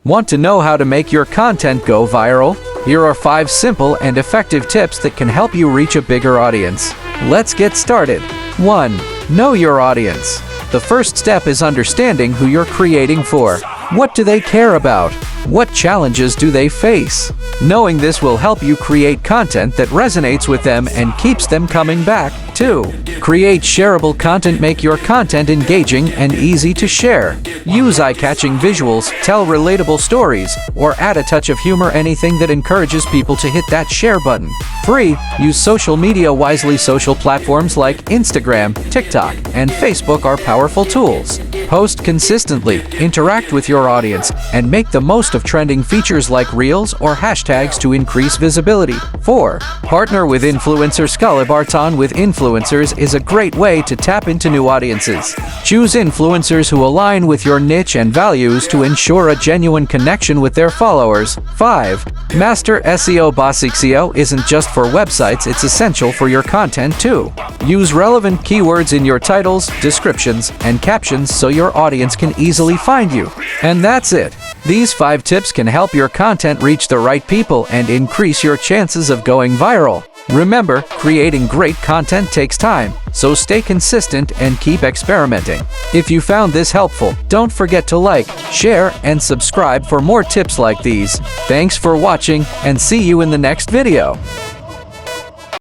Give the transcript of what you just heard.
Want to know how to make your content go viral? Here are 5 simple and effective tips that can help you reach a bigger audience. Let's get started. 1. Know your audience. The first step is understanding who you're creating for. What do they care about? What challenges do they face? Knowing this will help you create content that resonates with them and keeps them coming back. 2. Create shareable content. Make your content engaging and easy to share. Use eye-catching visuals, tell relatable stories, or add a touch of humor. Anything that encourages people to hit that share button. 3. Use social media wisely. Social platforms like Instagram, TikTok, and Facebook are powerful tools. Post consistently, interact with your audience, and make the most of trending features like Reels or hashtags to increase visibility. 4. Partner with influencers. Collaborating with influencers is a great way to tap into new audiences. Choose influencers who align with your niche and values to ensure a genuine connection with their followers. 5. Master SEO. Basic SEO isn't just for websites, it's essential for your content too. Use relevant keywords in your titles, descriptions, and captions so your audience can easily find you. And that's it. These 5 tips can help your content reach the right people and increase your chances of going viral. Remember, creating great content takes time, so stay consistent and keep experimenting. If you found this helpful, don't forget to like, share, and subscribe for more tips like these. Thanks for watching, and see you in the next video.